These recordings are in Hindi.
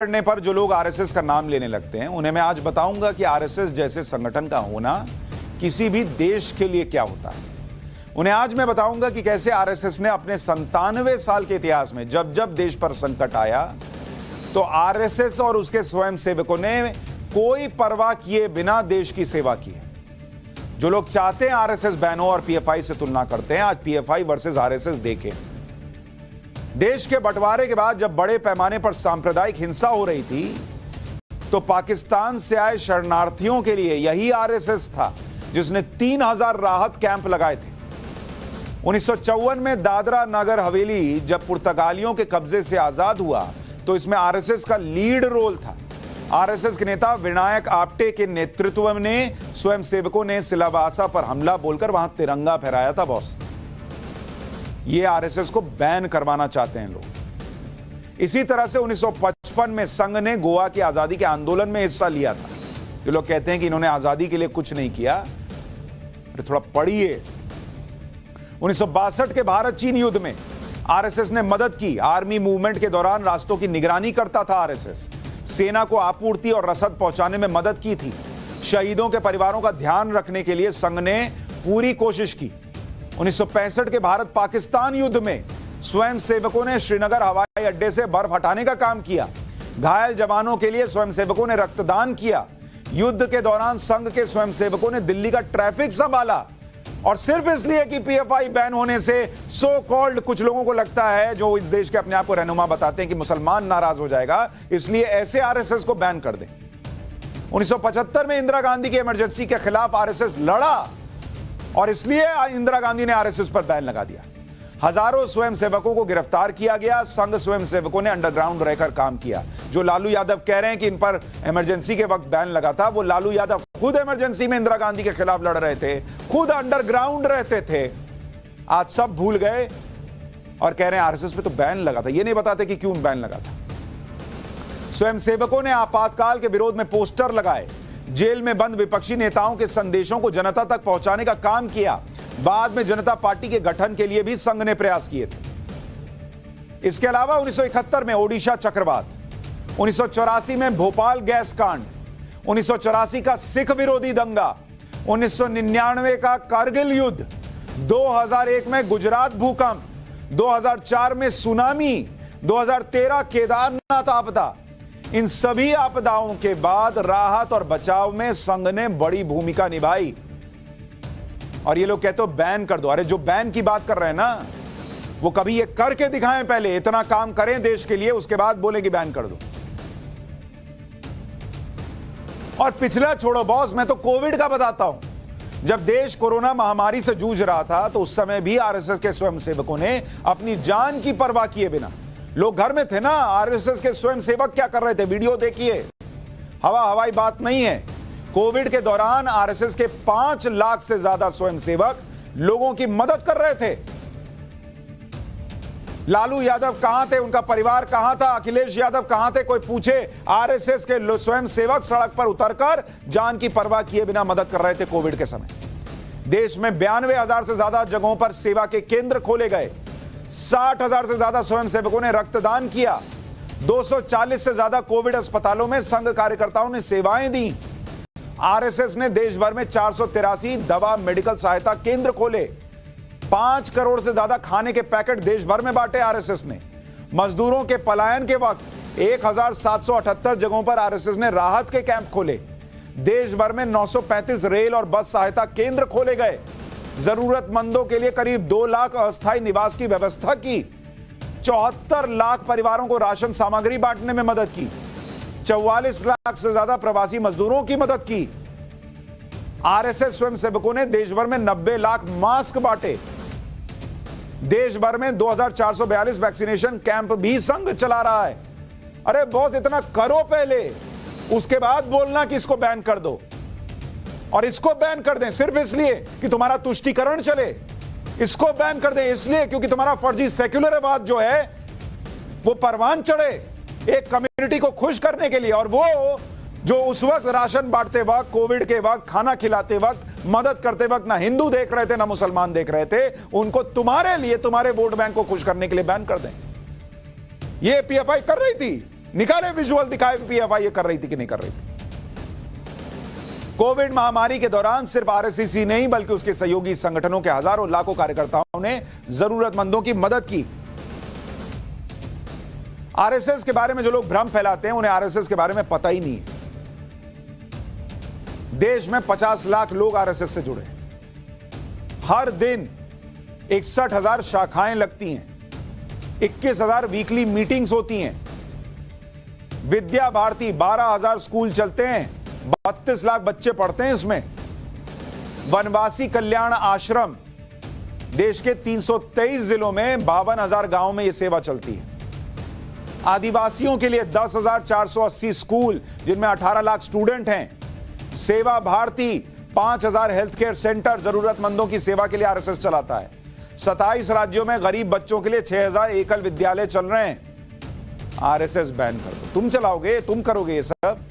पढ़ने पर जो लोग आरएसएस का नाम लेने लगते हैं उन्हें मैं आज बताऊंगा कि आरएसएस जैसे संगठन का होना किसी भी देश के लिए क्या होता है। उन्हें आज मैं बताऊंगा कि कैसे आरएसएस ने अपने 97 साल के इतिहास में जब जब देश पर संकट आया तो आरएसएस और उसके स्वयंसेवकों ने कोई परवाह किए बिना देश की सेवा की है। जो लोग चाहते हैं आरएसएस बैन हो और पीएफआई से तुलना करते हैं, आज पीएफआई वर्सेस आरएसएस देखें। देश के बंटवारे के बाद जब बड़े पैमाने पर सांप्रदायिक हिंसा हो रही थी तो पाकिस्तान से आए शरणार्थियों के लिए यही आरएसएस था जिसने 3000 राहत कैंप लगाए थे। 1954 में दादरा नगर हवेली जब पुर्तगालियों के कब्जे से आजाद हुआ तो इसमें आरएसएस का लीड रोल था। आरएसएस के नेता विनायक आप्टे के नेतृत्व में स्वयंसेवकों ने सिलावासा पर हमला बोलकर वहां तिरंगा फहराया था। बॉस, ये आरएसएस को बैन करवाना चाहते हैं लोग। इसी तरह से 1955 में संघ ने गोवा की आजादी के आंदोलन में हिस्सा लिया था। जो लोग कहते हैं कि इन्होंने आजादी के लिए कुछ नहीं किया, थोड़ा पढ़िए। 1962 के भारत चीन युद्ध में आरएसएस ने मदद की। आर्मी मूवमेंट के दौरान रास्तों की निगरानी करता था आरएसएस। सेना को आपूर्ति और रसद पहुंचाने में मदद की थी। शहीदों के परिवारों का ध्यान रखने के लिए संघ ने पूरी कोशिश की। 1965 के भारत पाकिस्तान युद्ध में स्वयंसेवकों ने श्रीनगर हवाई अड्डे से बर्फ हटाने का काम किया। घायल जवानों के लिए स्वयंसेवकों ने रक्तदान किया। युद्ध के दौरान संघ के स्वयंसेवकों ने दिल्ली का ट्रैफिक संभाला। और सिर्फ इसलिए कि पीएफआई बैन होने से सो कॉल्ड कुछ लोगों को लगता है, जो इस देश के अपने आप को रहनुमा बताते हैं, कि मुसलमान नाराज हो जाएगा, इसलिए ऐसे आरएसएस को बैन कर दें। 1975 में इंदिरा गांधी की इमरजेंसी के खिलाफ आरएसएस लड़ा और इसलिए इंदिरा गांधी ने आरएसएस पर बैन लगा दिया। हजारों स्वयंसेवकों को गिरफ्तार किया गया। संघ स्वयंसेवकों ने अंडरग्राउंड रहकर काम किया। जो लालू यादव कह रहे हैं कि इन पर इमरजेंसी के वक्त बैन लगा था, वो लालू यादव खुद इमरजेंसी में इंदिरा गांधी के खिलाफ लड़ रहे थे, खुद अंडरग्राउंड रहते थे। आज सब भूल गए और कह रहे हैं आरएसएस पे तो बैन लगा था। ये नहीं बताते कि क्यों बैन लगा था। स्वयंसेवकों ने आपातकाल के विरोध में पोस्टर लगाए, जेल में बंद विपक्षी नेताओं के संदेशों को जनता तक पहुंचाने का काम किया। बाद में जनता पार्टी के गठन के लिए भी संघ ने प्रयास किए थे। इसके अलावा 1971 में ओडिशा चक्रवात, 1984 में भोपाल गैस कांड, 1984 का सिख विरोधी दंगा, 1999 का कारगिल युद्ध, 2001 में गुजरात भूकंप, 2004 में सुनामी, 2013 केदारनाथ आपदा। इन सभी आपदाओं के बाद राहत और बचाव में संघ ने बड़ी भूमिका निभाई। और ये लोग कहते हो बैन कर दो। अरे जो बैन की बात कर रहे हैं ना, वो कभी ये करके दिखाएं, पहले इतना काम करें देश के लिए, उसके बाद बोले कि बैन कर दो। और पिछला छोड़ो बॉस, मैं तो कोविड का बताता हूं। जब देश कोरोना महामारी से जूझ रहा था तो उस समय भी आरएसएस के स्वयंसेवकों ने अपनी जान की परवाह किए बिना, लोग घर में थे ना, आरएसएस के स्वयंसेवक क्या कर रहे थे, वीडियो देखिए। हवाई बात नहीं है। कोविड के दौरान आरएसएस के 5 लाख से ज्यादा स्वयंसेवक लोगों की मदद कर रहे थे। लालू यादव कहां थे, उनका परिवार कहां था, अखिलेश यादव कहां थे, कोई पूछे? आरएसएस के स्वयंसेवक सड़क पर उतरकर जान की परवाह किए बिना मदद कर रहे थे कोविड के समय। देश में 92,000 से ज्यादा जगहों पर सेवा के केंद्र खोले गए। 60,000 से ज्यादा स्वयंसेवकों ने रक्तदान किया। 240 से ज्यादा कोविड अस्पतालों में संघ कार्यकर्ताओं ने सेवाएं दी। आरएसएस ने देश भर में 483 दवा मेडिकल सहायता केंद्र खोले। 5 करोड़ से ज्यादा खाने के पैकेट देश भर में बांटे आरएसएस ने। मजदूरों के पलायन के वक्त 1778 जगहों पर आरएसएस ने राहत के कैंप खोले। देश भर में 935 रेल और बस सहायता केंद्र खोले गए। जरूरतमंदों के लिए करीब 2 लाख अस्थायी निवास की व्यवस्था की। 74 लाख परिवारों को राशन सामग्री बांटने में मदद की। 44 लाख से ज्यादा प्रवासी मजदूरों की मदद की। आरएसएस स्वयंसेवकों ने देश भर में 90 लाख मास्क बांटे। देश भर में 2442 वैक्सीनेशन कैंप भी संघ चला रहा है। अरे बॉस, इतना करो पहले, उसके बाद बोलना कि इसको बैन कर दो। और इसको बैन कर दें सिर्फ इसलिए कि तुम्हारा तुष्टीकरण चले। इसको बैन कर दें इसलिए क्योंकि तुम्हारा फर्जी सेक्युलरवाद जो है वो परवान चढ़े, एक कम्युनिटी को खुश करने के लिए। और वो जो उस वक्त राशन बांटते वक्त, कोविड के वक्त, खाना खिलाते वक्त, मदद करते वक्त ना हिंदू देख रहे थे ना मुसलमान देख रहे थे, उनको तुम्हारे लिए, तुम्हारे वोट बैंक को खुश करने के लिए बैन कर दें। ये पीएफआई कर रही थी। निकाले विजुअल, दिखाए पीएफआई ये कर रही थी कि नहीं कर रही थी। कोविड महामारी के दौरान सिर्फ आरएसएस नहीं बल्कि उसके सहयोगी संगठनों के हजारों लाखों कार्यकर्ताओं ने जरूरतमंदों की मदद की। आरएसएस के बारे में जो लोग भ्रम फैलाते हैं उन्हें आरएसएस के बारे में पता ही नहीं है। देश में 50 लाख लोग आरएसएस से जुड़े, हर दिन 61,000 शाखाएं लगती हैं, 21,000 वीकली मीटिंग्स होती हैं, विद्या भारती 12,000 स्कूल चलते हैं, 32 लाख बच्चे पढ़ते हैं इसमें। वनवासी कल्याण आश्रम देश के 323 जिलों में 52,000 गांवों में यह सेवा चलती है। आदिवासियों के लिए 10,480 स्कूल जिनमें 18 लाख स्टूडेंट हैं। सेवा भारती 5,000 हेल्थ केयर सेंटर जरूरतमंदों की सेवा के लिए आरएसएस चलाता है। 27 राज्यों में गरीब बच्चों के लिए 6,000 एकल विद्यालय चल रहे हैं। आरएसएस बैन कर दो, तुम चलाओगे, तुम करोगे ये सब।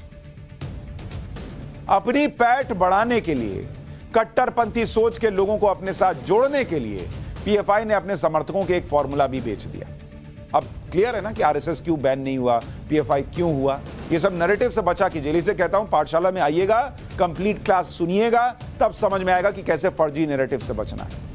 अपनी पैठ बढ़ाने के लिए, कट्टरपंथी सोच के लोगों को अपने साथ जोड़ने के लिए पीएफआई ने अपने समर्थकों के एक फॉर्मूला भी बेच दिया। अब क्लियर है ना कि आरएसएस क्यों बैन नहीं हुआ, पीएफआई क्यों हुआ। ये सब नैरेटिव से बचा कीजिए। इसे कहता हूं पाठशाला में आइएगा, कंप्लीट क्लास सुनिएगा, तब समझ में आएगा कि कैसे फर्जी नैरेटिव से बचना है।